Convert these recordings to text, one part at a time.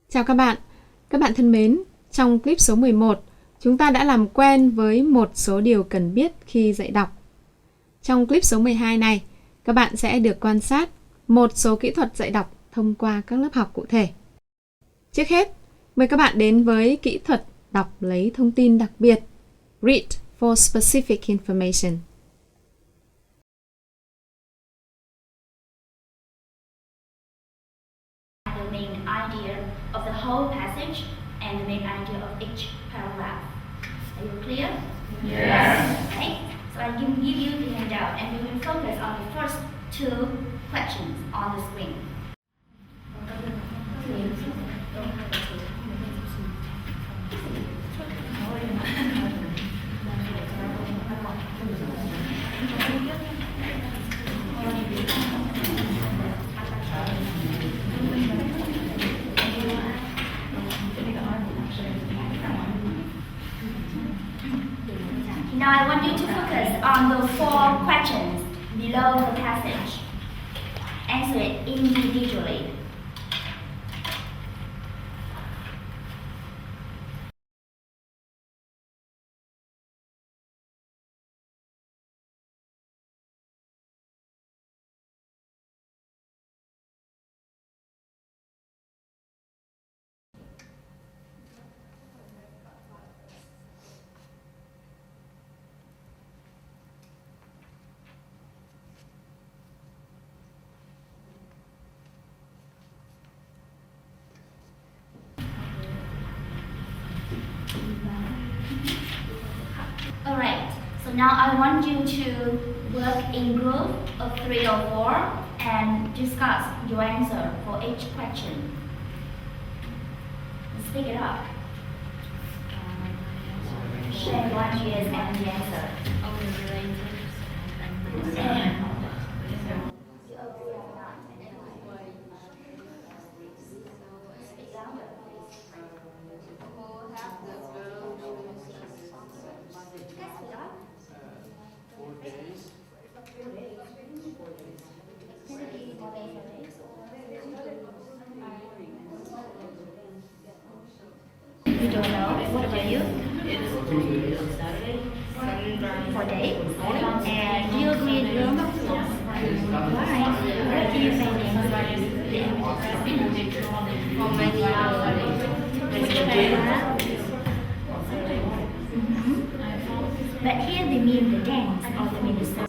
Chào các bạn thân mến, trong clip số 11, chúng ta đã làm quen với một số điều cần biết khi dạy đọc. Trong clip số 12 này, các bạn sẽ được quan sát một số kỹ thuật dạy đọc thông qua các lớp học cụ thể. Trước hết, mời các bạn đến với kỹ thuật đọc lấy thông tin đặc biệt, Read for specific information. The main idea of the whole passage and the main idea of each paragraph. Are you clear? Yes. Okay. So I can give you the handout and we will focus on the first two questions on the screen. Now I want you to focus on the four questions below the passage. Answer it individually. Alright, so now I want you to work in group of 3 or 4 and discuss your answer for each question. Let's pick it up. Share your ideas and the answer. You don't know. What about you? 4 days. And do you agree with them? Why? What do you think? But here they mean the dance or they mean the song.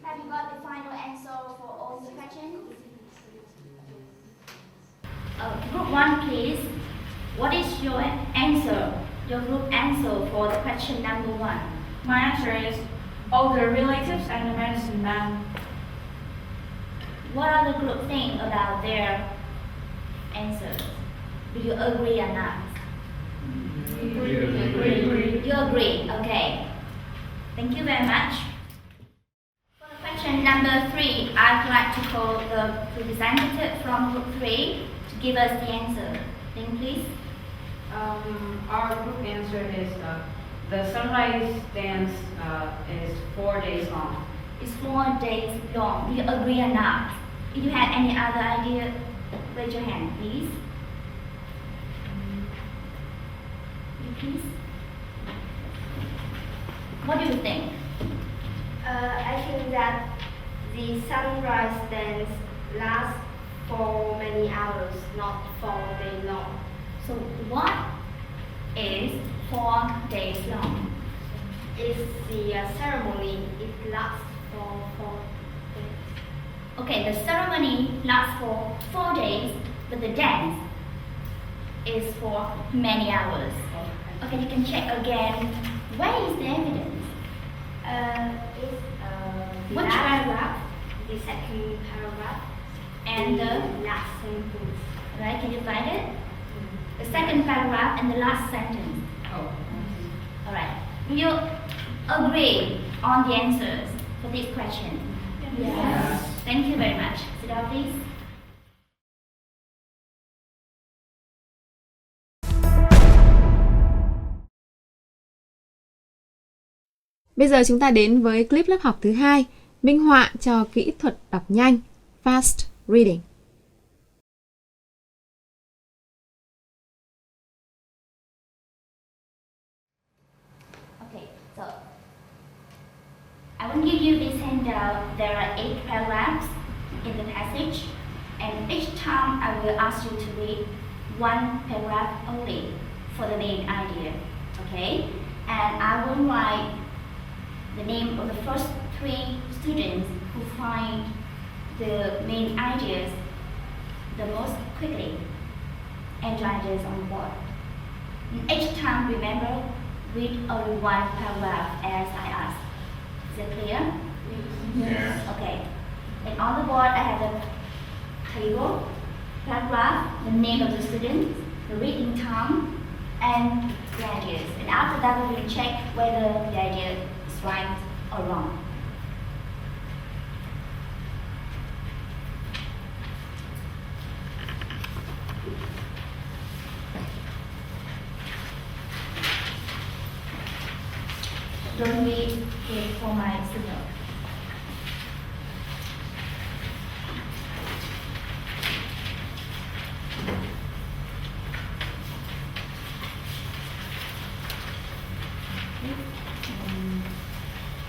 Have you got the final answer for all the questions? Group 1, please. What is your answer, your group answer for the question number 1? My answer is all the relatives and the medicine man. What are the group think about their answers? Do you agree or not? You agree, okay. Thank you very much. For the question number 3, I'd like to call the representative from group 3 to give us the answer. Then please. Our group answer is the sunrise dance is 4 days long. It's 4 days long. Do you agree or not? If you have any other idea, raise your hand, please. Please. What do you think? I think that the sunrise dance lasts for many hours, not 4 days long. So what is 4 days long? It's the ceremony. It lasts for 4 days. Okay, the ceremony lasts for 4 days, but the dance is for many hours. Okay, you can check again. Where is the evidence? It's the Which last paragraph? The second paragraph And the last sentence. right? Can you find it? The second paragraph and the last sentence. Oh. All right. Do you agree on the answers for this question? Yes. Yes. Thank you very much. Sit down, please. Bây giờ chúng ta đến với clip lớp học thứ 2, minh họa cho kỹ thuật đọc nhanh, fast reading. Okay, so I will give you this handout. There are 8 paragraphs in the passage, and each time I will ask you to read one paragraph only for the main idea. Okay? And I will write the name of the first 3 students who find the main ideas the most quickly and join this on the board. And each time, remember, read only one paragraph as I ask. Is it clear? Yes. Okay. And on the board, I have the table, paragraph, the name of the students, the reading time, and the ideas. And after that, we will check whether the idea is right or wrong. Don't wait for my signal.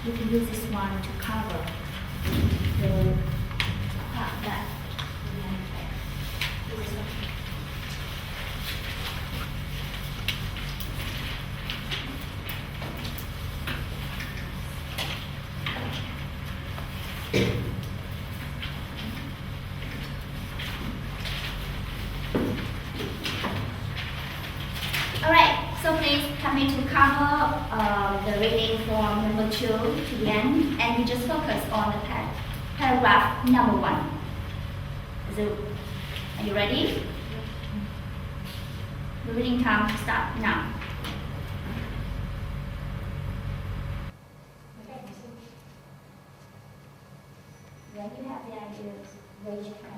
You can use this one to cover the part that we have here. This one. Alright, so please come here to cover the reading from number 2 to the end, and we just focus on the paragraph number 1. So, are you ready? The reading time starts now. When you have the ideas, raise your hand.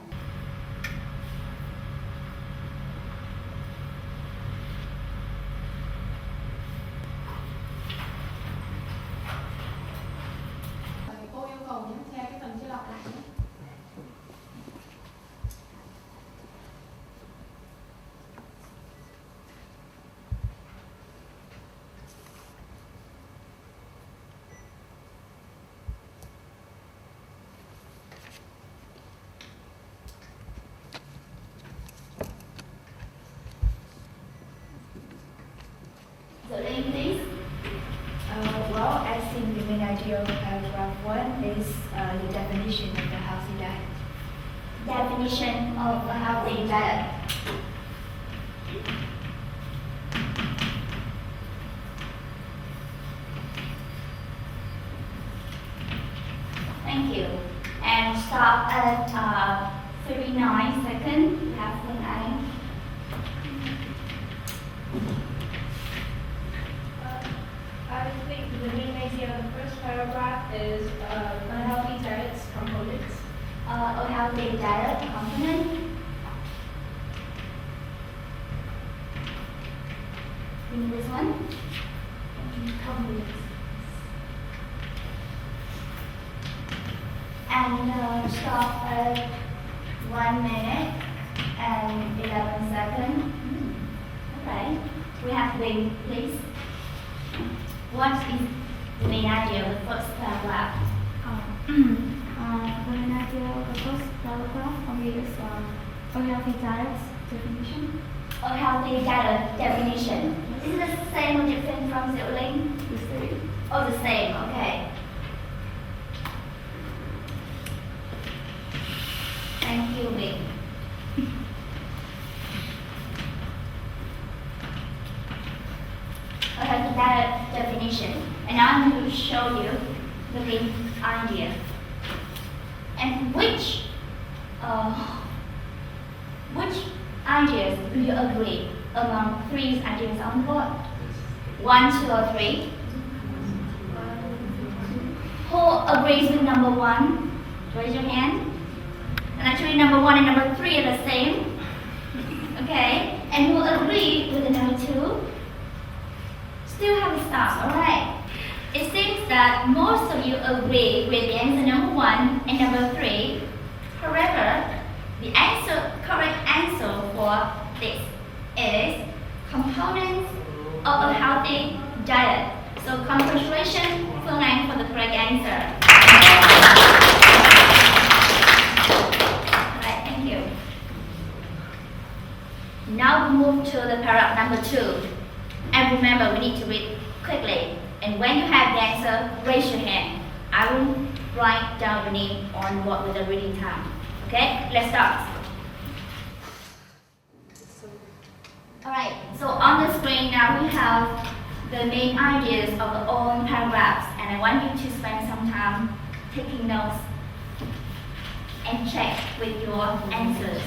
Cô yêu cầu nhé, che cái phần chưa đọc lại nhé. So then please. Well, I think the main idea of paragraph 1 is the definition of the healthy diet. Definition of a healthy diet. Thank you. And stop at 39 seconds. We have 9. I think the main idea of the first paragraph is unhealthy diet's components. A healthy diet component. In this one. Components. And stop at 1 minute and 11 seconds. Okay. We have been, please. What is the main idea of the first paragraph? The main idea of the first paragraph is a healthy diet definition. A healthy diet definition. Is it the same or different from Zilling? The same. Oh, the same, okay. Thank you, Wing. A healthy diet definition. And I'm going to show you the main idea. And which ideas do you agree among 3 ideas on the board? 1, 2, or 3? Who agrees with number 1? Raise your hand. And actually number 1 and number 3 are the same. Okay, and who agree with the number 2? Still have a stop, alright. It seems that most of you agree with the answer number 1 and number 3. However, the correct answer for this is components of a healthy diet. So congratulations, Phương Anh, for the correct answer. Alright, thank you. Now we move to the paragraph number 2. And remember, we need to read quickly. And when you have the answer, raise your hand. I will write down your name on board with the reading time. Okay, let's start. Alright, so on the screen now we have the main ideas of the own paragraphs, and I want you to spend some time taking notes and check with your answers.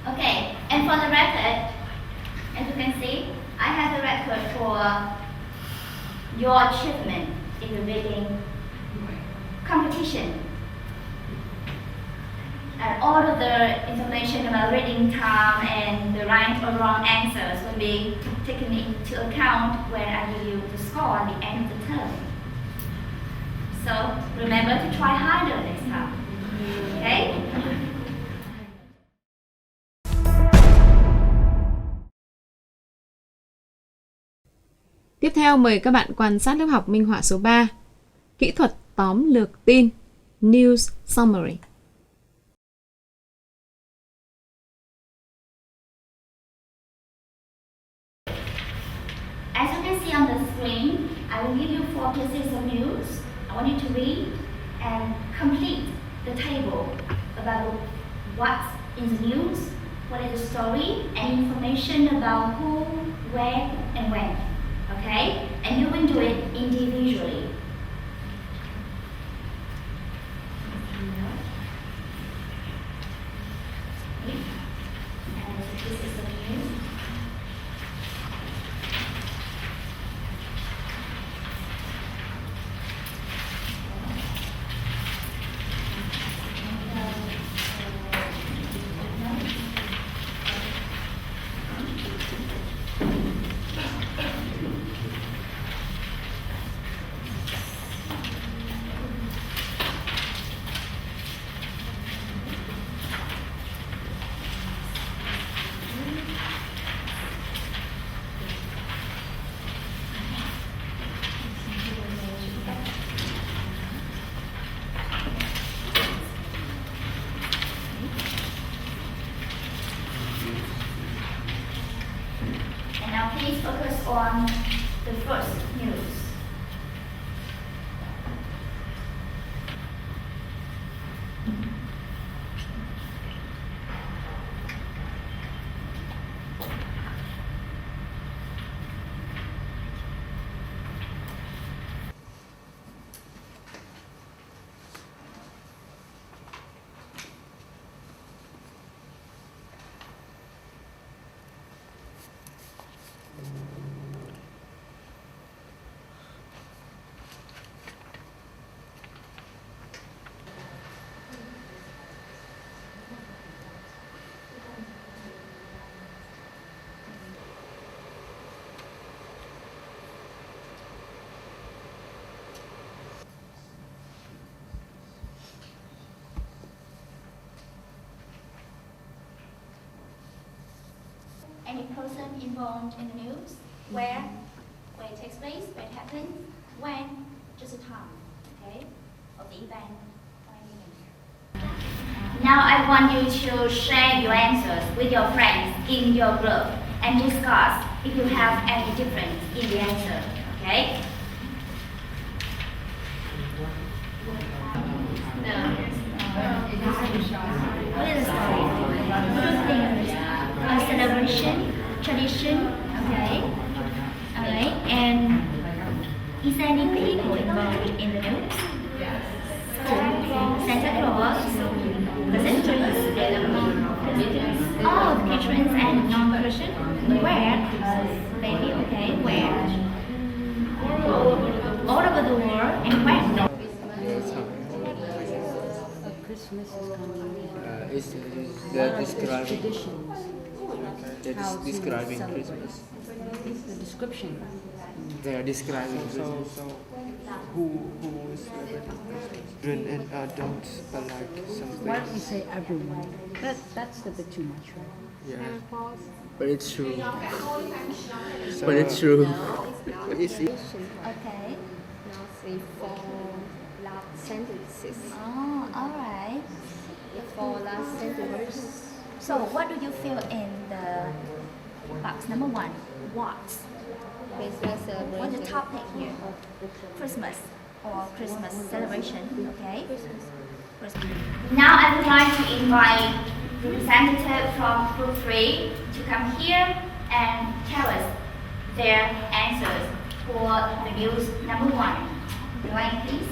Okay, and for the record, as you can see, I have the record for your achievement in the reading competition. And all of the information about reading time and the right or wrong answers will be taken into account when I give you the score at the end of the term. So remember to try harder next time. Okay? Tiếp theo mời các bạn quan sát lớp học minh họa số 3. Kỹ thuật tóm lược tin, News Summary. As you can see on the screen, I will give you 4 pieces of news. I want you to read and complete the table about what's in the news, what is the story, and information about who, where, and when. Okay? And you will do it individually. And this is the news. Now please focus on the first news. Any person involved in the news, where it takes place, where it happens, when, just a time, okay, of the event. Now I want you to share your answers with your friends in your group and discuss if you have any difference in the answer, okay? What is the story? A celebration, tradition, okay? Alright, and is there any people involved in the news? Santa Claus. The sisters. Oh, the patrons and non-Christian. Where? Maybe, okay. Where? All over the world. And where? Christmas is coming. They're describing. Traditions. They're describing Christmas. The description. They are describing Christmas. So who is celebrating Christmas? Children and adults alike celebrate. Why don't we say everyone? That's a bit too much, right? Yeah. But it's true. But it's true. It's Okay. Now say four last sentences. Oh, alright. Four last sentences. So, what do you feel in the box? Number one, what? Christmas What's the celebration. topic here? Christmas or Christmas celebration, okay? Christmas. Now I would like to invite representative from Group 3 to come here and tell us their answers for the news number 1. Line, please.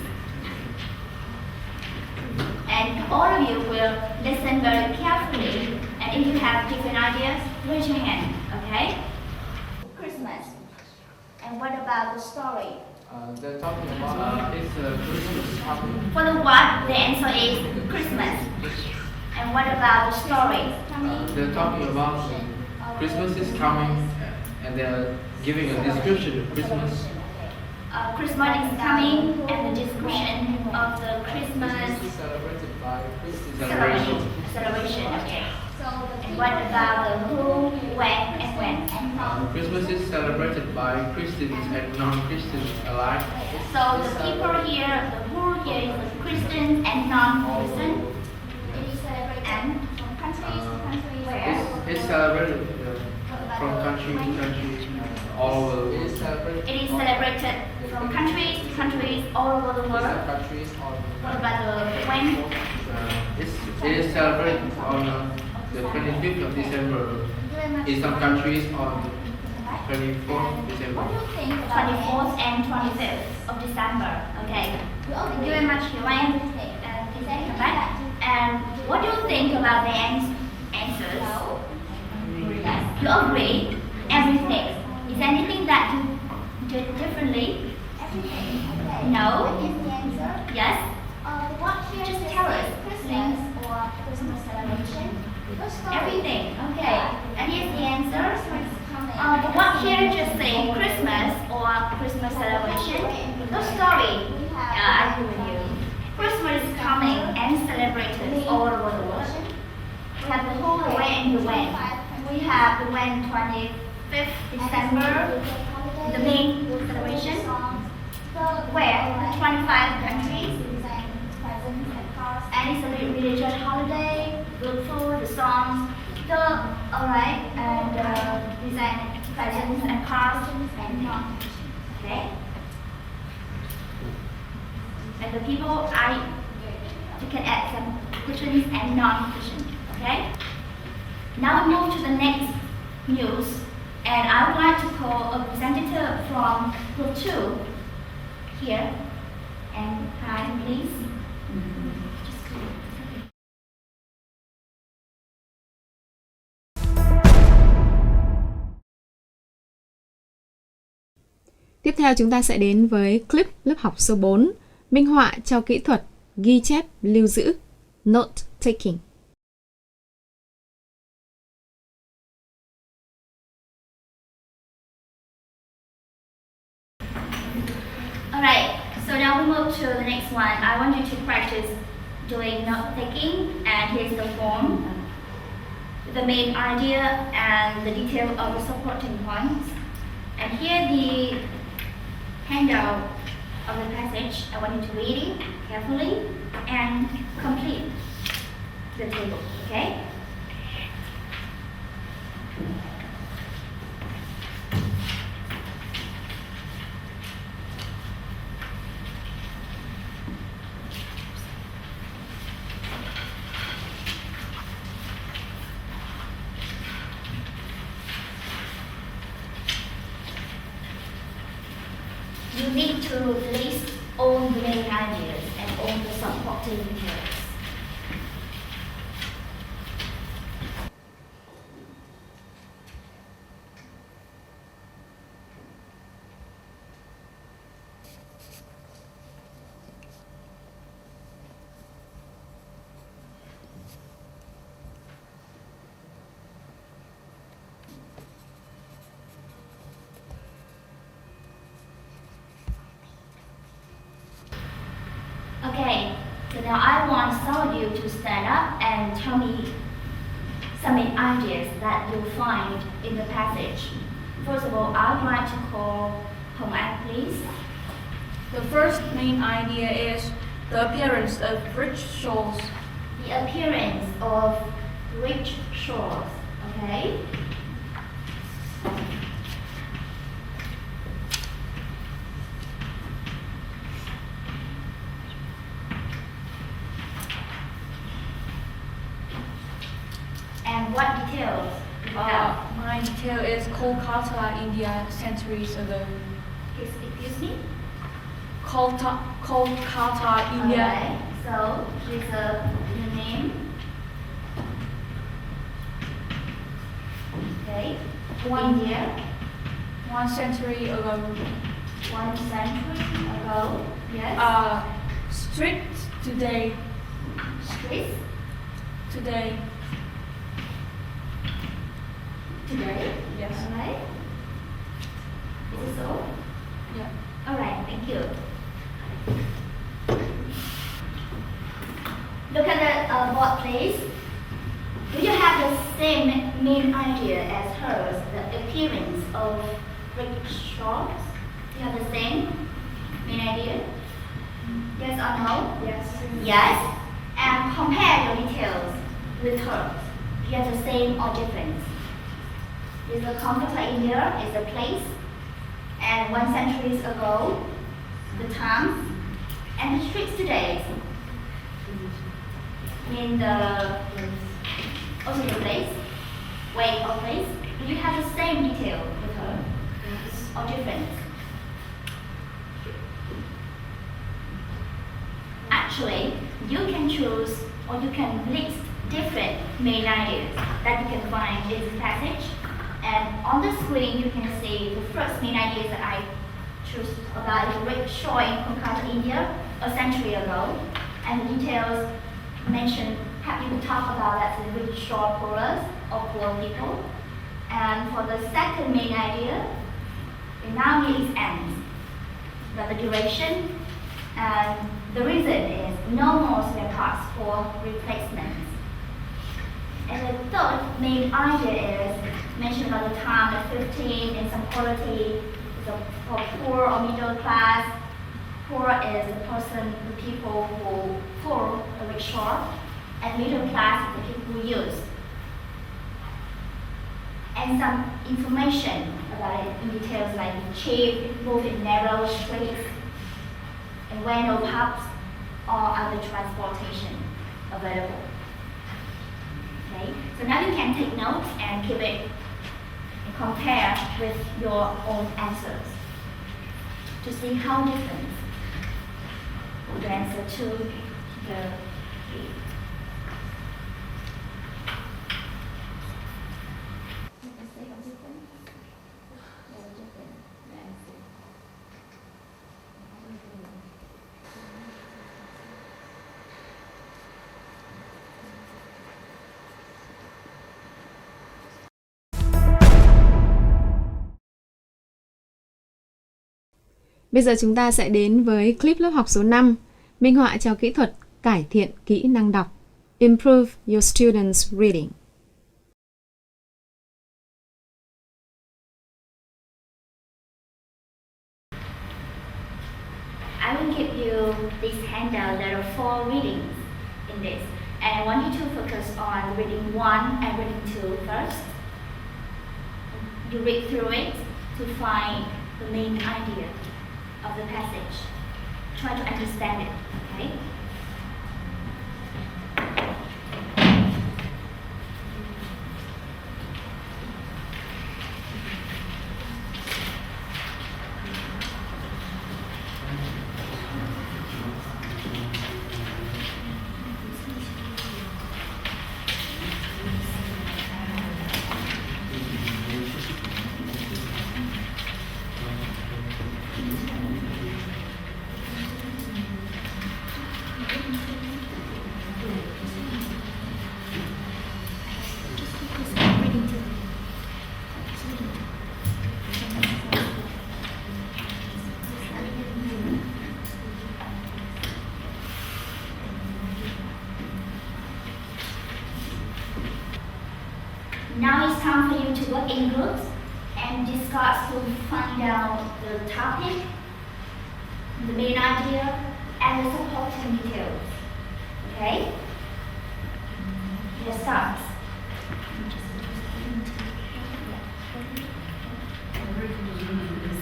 And all of you will listen very carefully, and if you have different ideas, raise your hand, okay? Christmas. And what about the story? They're talking about it's Christmas coming. For the what, the answer is Christmas. And what about the story? They're talking about Christmas is coming, and they're giving a description of Christmas. Christmas is coming, and the description of the Christmas Celebrated by Christian celebration. Okay. And what about the who, when, and when? Christmas is celebrated by Christians and non-Christians alike. So the people here, the who here is the Christians and non-Christian. And from countries to countries where? It's celebrated from country to country, all over the world. It is celebrated from countries to countries all over the world. What about the when? It is celebrated on the 25th of December. In some countries on 24th December. What do you think about 24th and 25th of December? Okay. Thank you very much, Joanne. Come back. And what do you think about the answers? You agree? Everything. Is there anything that you did differently? Everything. No? What is the answer? Yes? What here Just is tell us. Christmas or Christmas celebration? What story? Everything. Okay. And here's the answer. Christmas is coming. The what here just say Christmas or Christmas celebration. No story. I agree with you. Christmas is coming and celebrated all over the world. We have the who, the when, and the when. We have the when 25th December, the main celebration. Where? 25 countries. And it's a religious holiday, good food, the songs, alright, and design presents and cards and okay. And the people you can add some Christians and non-Christians, okay? Now we move to the next news, and I would like to call a representative from Group 2 here, and hi, please. Tiếp theo chúng ta sẽ đến với clip lớp học số 4, minh họa cho kỹ thuật ghi chép lưu giữ, note taking. Alright, so now we move to the next one. I want you to practice doing note taking, and here's the form, the main idea and the detail of the supporting points. And here the handout of the passage. I want you to read it carefully and complete the table, okay? You need to list all the main ideas and all the supporting details. now I want some of you to stand up and tell me some main ideas that you'll find in the passage. First of all, I'd like to call Hồng An, please. The first main idea is the appearance of rich shores. The appearance of rich shores, okay? And what details do you have? My detail is Kolkata, India, centuries ago. Excuse me? Kolkata, India. Alright, so here's the name. Okay, India, 1 century ago. 1 century ago. Yes. Streets today. Streets Today. today. Yes. Alright. Is it so? Yeah. Alright, thank you. Look at the board, please. Do you have the same main idea as hers, the appearance of rich shores? Do you have the same main idea? Yes or no? Yes. Yes. And compare your details with hers. Do you have the same or different? Is the Kolkata, India is a place, and 1 century ago, the times, and the streets today. In the also the place, way or place. Do you have the same detail with her, or different? Actually, you can choose or you can list different main ideas that you can find in this passage. And on the screen, you can see the first main ideas that I choose about the rich shore in Kolkata, India, a century ago. And the details mentioned, you talk about that the rich shore poorers or poor people. And for the second main idea, it now needs ends. But the duration and the reason is no more spare parts for replacements. And the third main idea is mentioned about the time at 15 and some quality is for poor or middle class. Poor is the person, the people who poor, the rich shore, and middle class is the people who use. And some information about it in details like cheap, move in narrow streets, and where no pubs or other transportation available. Okay, so now you can take notes and keep it and compare with your own answers to see how different the answer to the Bây giờ chúng ta sẽ đến với clip lớp học số 5, minh họa cho kỹ thuật cải thiện kỹ năng đọc. Improve your students' reading. I will give you this handout. There are 4 readings in this, and I want you to focus on reading 1 and reading 2 first. You read through it to find the main idea of the passage. Try to understand it, okay? time for you to work in groups and discuss to find out the topic, the main idea, and the supporting details. Okay? Let's start.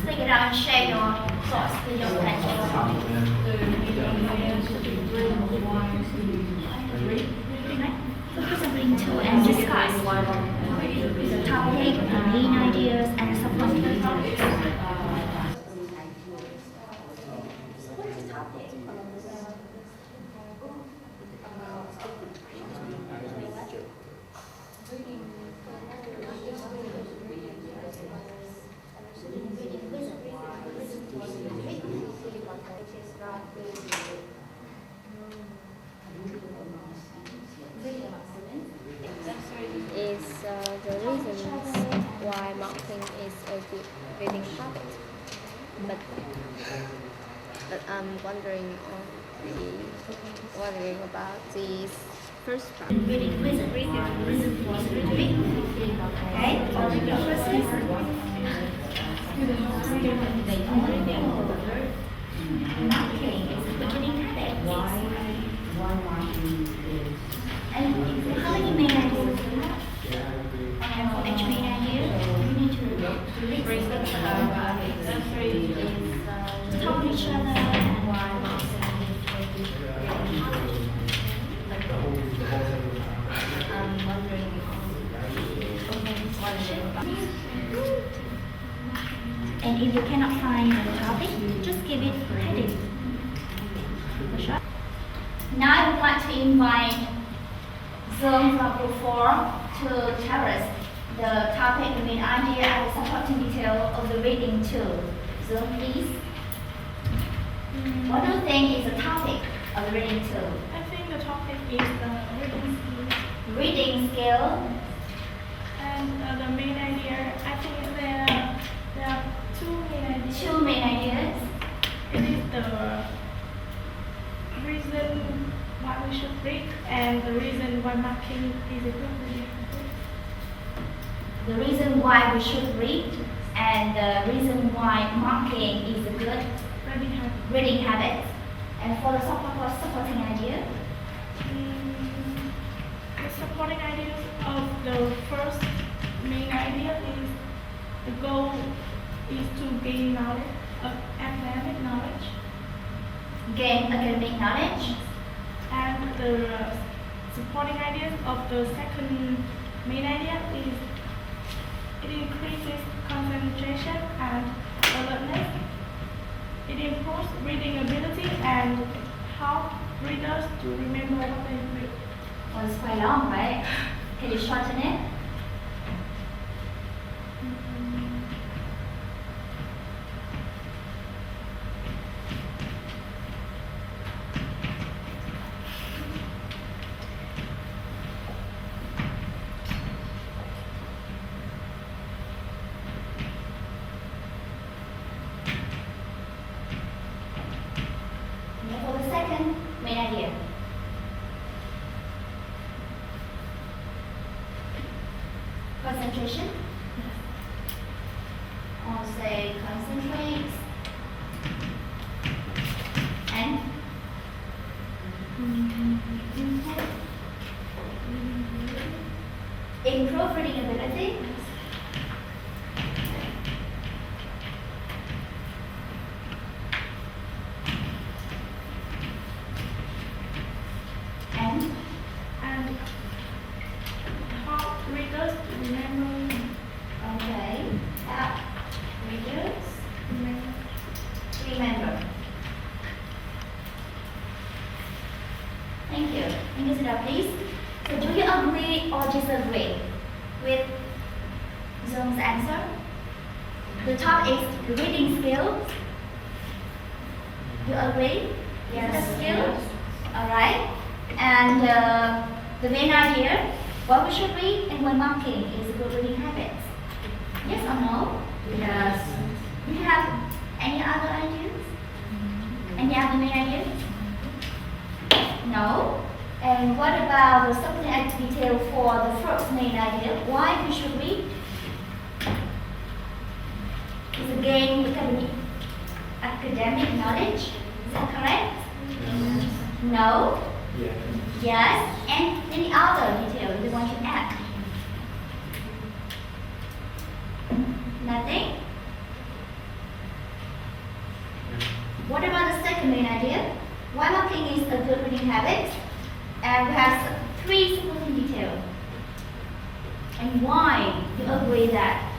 Speak it out and share your thoughts with your friends. Focus on reading two and discuss the topic, the main ideas, and supporting details. What is the topic? Is the reasons why marking is a good reading habit. But I'm wondering about the first part. Reading quizzes. Okay? Or the first lesson. Marking is a beginning habit. Why marking is... And how many main ideas do you have? And for each main idea, you need to list talk to each other and and if you cannot find the topic, just give it a heading. For sure. Now I would like to invite Zoom from Group 4 to tell us the topic, the main idea, and the supporting detail of the reading too. Zoom, please. What do you think is the topic of the reading too? I think the topic is the reading skills. Reading skill. And the main idea, I think there are two main ideas. Two main ideas. It is the reason why we should read and the reason why marking is a good reading. The reason why we should read and the reason why marking is a good reading habit. And for the supporting idea? The supporting ideas of the first main idea is the goal is to gain knowledge, academic knowledge. Gain academic knowledge. And the supporting ideas of the second main idea is it increases concentration and alertness. It improves reading ability and help readers to remember what they read. Well, it's quite long, right? Can you shorten it? For the second main idea. Concentration. Or say concentrate. And improve reading ability. And help readers to remember. Okay. Help readers remember. Thank you. Thank you, Sudha, please. So do you agree or disagree with Zoom's answer? The top is reading skills. You agree? Yes. Skills. All right. And the main idea, what we should read and when marking is a good reading habit. Yes or no? Yes. Do you have any other ideas? Any other main ideas? No? And what about the subordinate detail for the first main idea? Why we should read? It's again academic knowledge. Is that correct? Yes. No? Yeah. Yes. And any other detail you want to add? Nothing? What about the second main idea? Why marking is a good reading habit? And we have 3 supporting details. And why you agree that?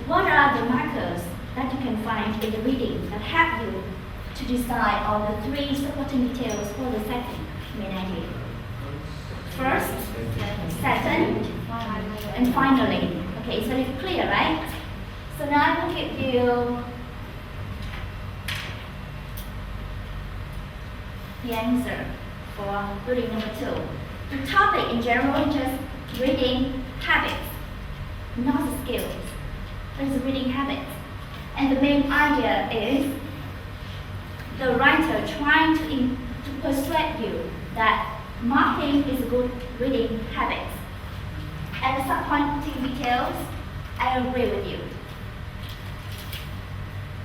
What are the markers that you can find in the reading that help you to decide on the 3 supporting details for the second main idea? First, second, and finally. Okay, it's very clear, right? So now I will give you the answer for reading number 2. The topic in general is just reading habits, not the skills. It's reading habits. And the main idea is the writer trying to persuade you that marking is a good reading habit. And the supporting details, I agree with you.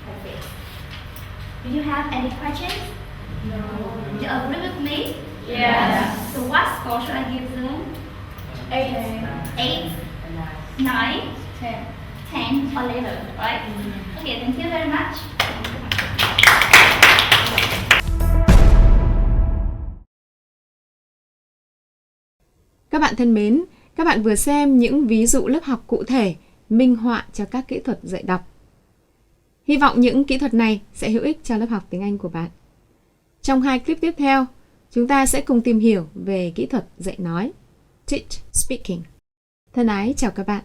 That's it. Do you have any questions? No. Do you agree with me? Yes. So what score should I give them? 8, 9, 10, or 11, right? Okay, thank you very much. Các bạn thân mến, các bạn vừa xem những ví dụ lớp học cụ thể minh họa cho các kỹ thuật dạy đọc. Hy vọng những kỹ thuật này sẽ hữu ích cho lớp học tiếng Anh của bạn. Trong 2 clip tiếp theo, chúng ta sẽ cùng tìm hiểu về kỹ thuật dạy nói, teach speaking. Thân ái chào các bạn.